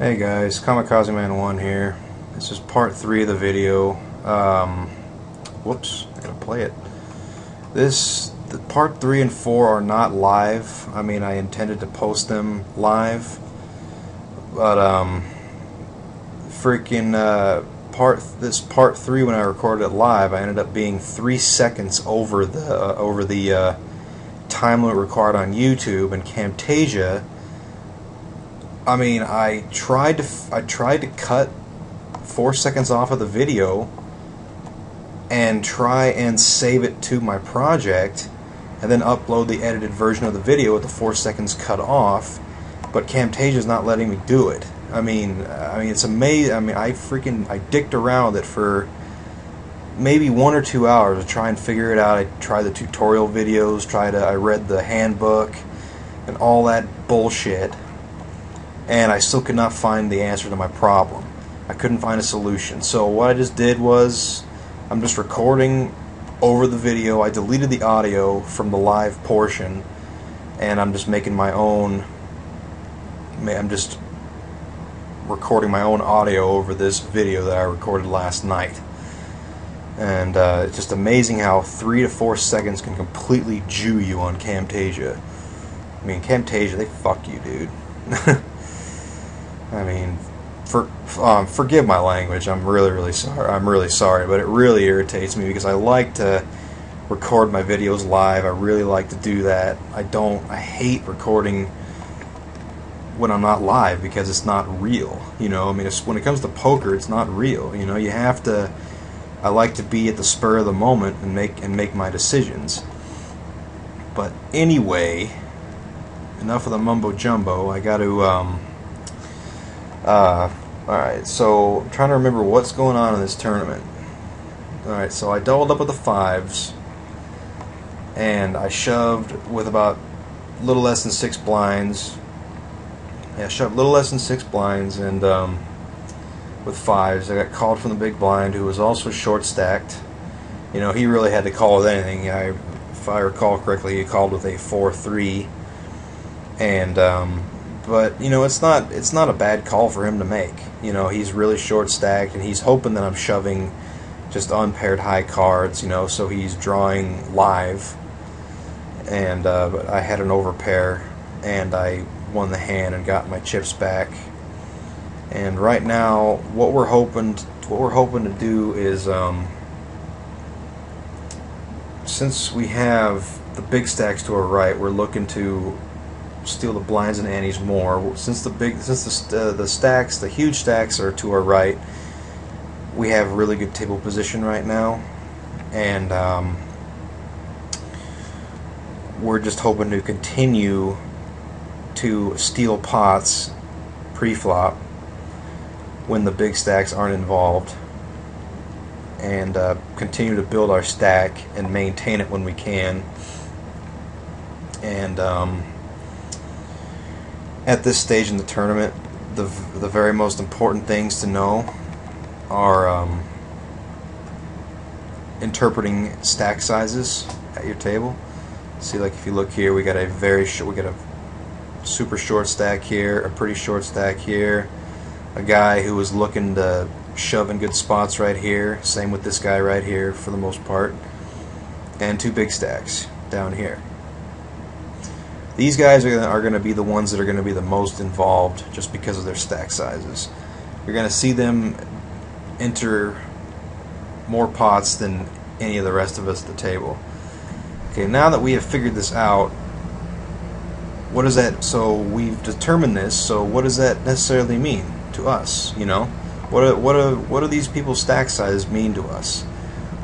Hey guys, Kamikaze Man 1 here. This is part 3 of the video. Whoops, I gotta play it. The part 3 and 4 are not live. I mean, I intended to post them live, but this part 3, when I recorded it live, I ended up being 3 seconds over the time limit required on YouTube, and Camtasia. I mean, I tried to cut 4 seconds off of the video and try and save it to my project, and then upload the edited version of the video with the 4 seconds cut off. But Camtasia is not letting me do it. I mean, it's amazing. I mean, I dicked around it for maybe 1 or 2 hours to try and figure it out. I tried the tutorial videos, I read the handbook, and all that bullshit. And I still could not find the answer to my problem. I couldn't find a solution. So what I just did was, I'm just recording over the video. I deleted the audio from the live portion, and I'm just making my own. I'm just recording my own audio over this video that I recorded last night. And it's just amazing how 3 to 4 seconds can completely Jew you on Camtasia. I mean, Camtasia, they fuck you, dude. I mean, forgive my language. I'm really sorry. I'm really sorry, but it really irritates me because I like to record my videos live. I really like to do that. I hate recording when I'm not live because it's not real. You know, I mean, when it comes to poker, it's not real. You know, you have to. I like to be at the spur of the moment and make my decisions. But anyway, enough of the mumbo jumbo. I got to. Alright, so I'm trying to remember what's going on in this tournament. Alright, so I doubled up with the 5s, and I shoved with about a little less than 6 blinds. Yeah, shoved a little less than 6 blinds, and with 5s. I got called from the big blind, who was also short stacked. You know, he really had to call with anything. If I recall correctly, he called with a 4-3, and but you know, it's not a bad call for him to make. You know, he's really short stacked, and he's hoping that I'm shoving just unpaired high cards. You know, so he's drawing live, and but I had an overpair, and I won the hand and got my chips back. And right now, what we're hoping to do is, since we have the big stacks to our right, we're looking to steal the blinds and antes more. Since the huge stacks are to our right, we have really good table position right now, and we're just hoping to continue to steal pots pre-flop when the big stacks aren't involved, and continue to build our stack and maintain it when we can. And at this stage in the tournament, the very most important things to know are interpreting stack sizes at your table. See, like if you look here, we got a super short stack here, a pretty short stack here, a guy who was looking to shove in good spots right here. Same with this guy right here for the most part, and 2 big stacks down here. These guys are going to be the ones that are going to be the most involved just because of their stack sizes. You're going to see them enter more pots than any of the rest of us at the table. Okay, now that we have figured this out, what is that? So we've determined this. So what does that necessarily mean to us? You know, what do these people's stack sizes mean to us?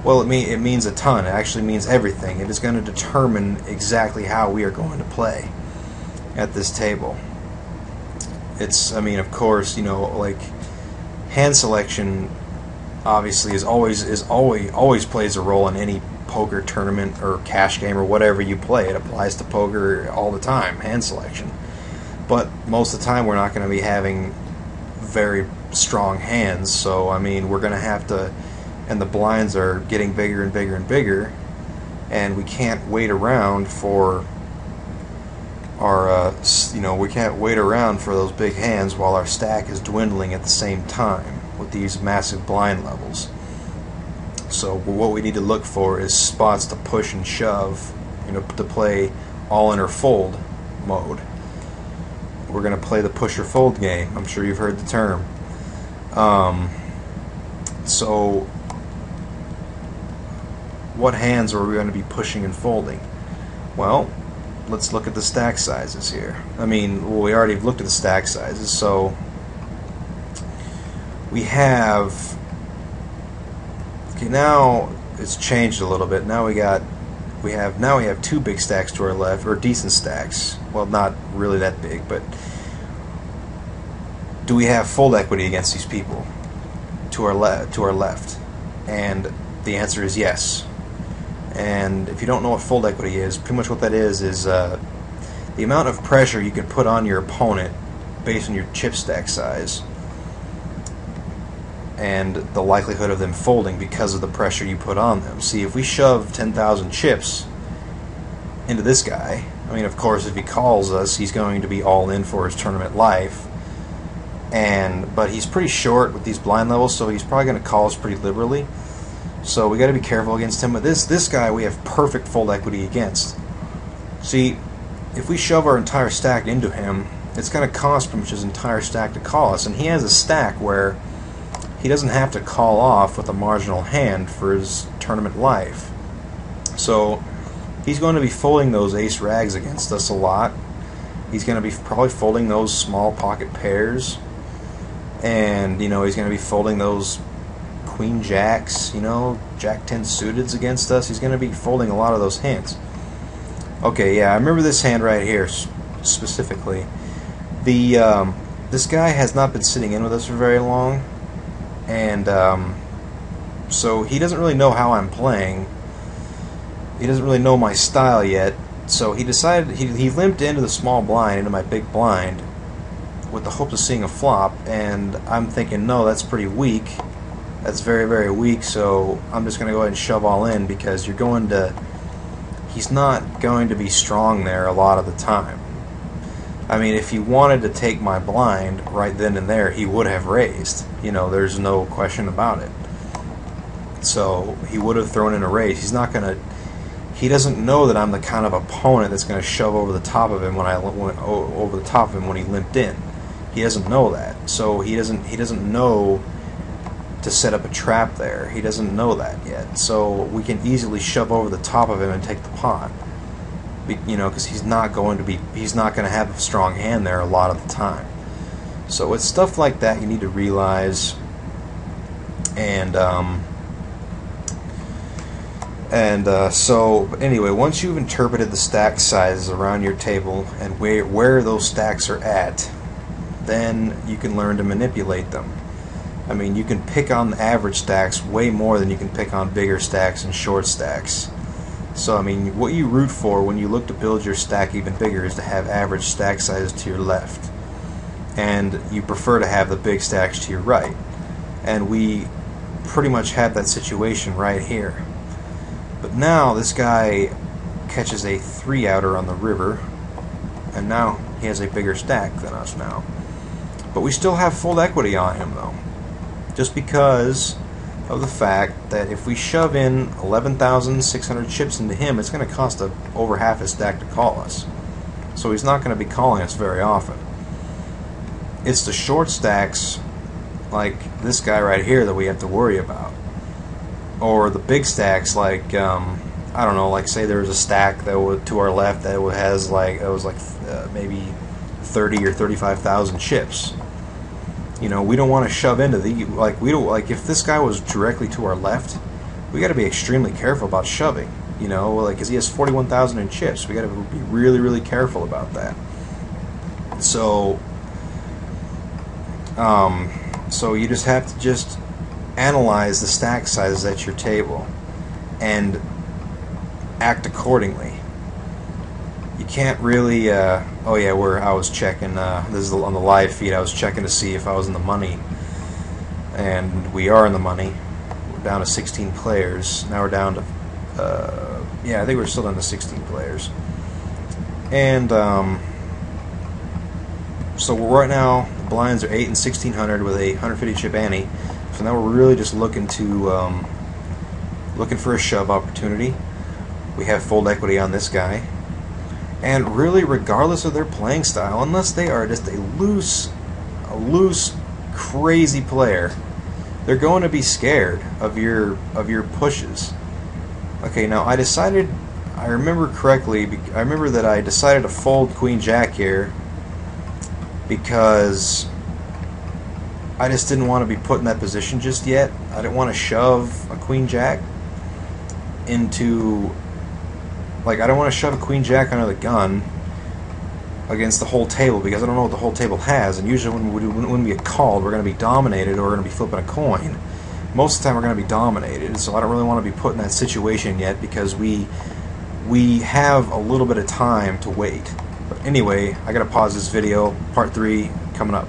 Well, it means a ton. It actually means everything. It is going to determine exactly how we are going to play at this table. I mean, of course, you know, like hand selection obviously always plays a role in any poker tournament or cash game or whatever you play. It applies to poker all the time, hand selection. But most of the time we're not going to be having very strong hands, so I mean, we're going to have to, and the blinds are getting bigger and bigger and bigger, and we can't wait around for you know, we can't wait around for those big hands while our stack is dwindling at the same time with these massive blind levels. So what we need to look for is spots to push and shove, you know, to play all in or fold mode. We're going to play the push or fold game. I'm sure you've heard the term. So what hands are we going to be pushing and folding? Well, let's look at the stack sizes here. I mean, well, we already looked at the stack sizes, so we have, okay, now it's changed a little bit. Now we have two big stacks to our left, or decent stacks. Well, not really that big, but do we have fold equity against these people to our left? And the answer is yes. And if you don't know what fold equity is, pretty much what that is the amount of pressure you can put on your opponent based on your chip stack size and the likelihood of them folding because of the pressure you put on them. See, if we shove 10,000 chips into this guy, I mean, of course, if he calls us, he's going to be all in for his tournament life. But he's pretty short with these blind levels, so he's probably going to call us pretty liberally. So we got to be careful against him. But this guy we have perfect fold equity against. See, if we shove our entire stack into him, it's going to cost him his entire stack to call us. And he has a stack where he doesn't have to call off with a marginal hand for his tournament life. So he's going to be folding those ace rags against us a lot. He's going to be probably folding those small pocket pairs. And, you know, he's going to be folding those queen jacks, you know, jack 10 suiteds against us. He's going to be folding a lot of those hands. Okay, yeah, I remember this hand right here specifically. This guy has not been sitting in with us for very long, and so he doesn't really know how I'm playing. He doesn't really know my style yet. So he decided he limped into the small blind, into my big blind, with the hopes of seeing a flop. And I'm thinking, no, that's pretty weak. That's very, very weak, so I'm just going to go ahead and shove all in, because he's not going to be strong there a lot of the time. I mean, if he wanted to take my blind right then and there, he would have raised. You know, there's no question about it. So he would have thrown in a raise. He doesn't know that I'm the kind of opponent that's going to shove over the top of him when he limped in. He doesn't know that. So he doesn't know to set up a trap there. He doesn't know that yet. So we can easily shove over the top of him and take the pot. You know, because he's not going to have a strong hand there a lot of the time. So it's stuff like that you need to realize. So anyway, once you've interpreted the stack sizes around your table and where those stacks are at, then you can learn to manipulate them. I mean, you can pick on the average stacks way more than you can pick on bigger stacks and short stacks. So I mean, what you root for when you look to build your stack even bigger is to have average stack sizes to your left, and you prefer to have the big stacks to your right. And we pretty much have that situation right here. But now this guy catches a 3-outer on the river, and now he has a bigger stack than us now. But we still have full equity on him, though, just because of the fact that if we shove in 11,600 chips into him, it's going to cost over half his stack to call us. So he's not going to be calling us very often. It's the short stacks, like this guy right here, that we have to worry about. Or the big stacks, like I don't know, like say there was a stack that was to our left that was maybe 30 or 35,000 chips. You know, we don't want to shove into if this guy was directly to our left, we got to be extremely careful about shoving. You know, like, because he has 41,000 in chips, we got to be really, really careful about that. So, so you just have to analyze the stack sizes at your table and act accordingly. You can't really oh yeah, I was checking, this is on the live feed, I was checking to see if I was in the money, and we are in the money. We're down to 16 players. Now we're down to yeah, I think we're still down to 16 players. And so right now the blinds are 8 and 1600 with a 150 chip ante. So now we're really just looking to looking for a shove opportunity. We have fold equity on this guy, and really, regardless of their playing style, unless they are just a loose, crazy player, they're going to be scared of your pushes. Okay, now I remember correctly, I remember that I decided to fold Queen Jack here because I just didn't want to be put in that position just yet. I didn't want to shove a Queen Jack into, like, I don't want to shove a Queen Jack under the gun against the whole table, because I don't know what the whole table has, and usually when we get called, we're going to be dominated, or we're going to be flipping a coin. Most of the time we're going to be dominated, so I don't really want to be put in that situation yet, because we have a little bit of time to wait. But anyway, I got to pause this video. Part 3 coming up.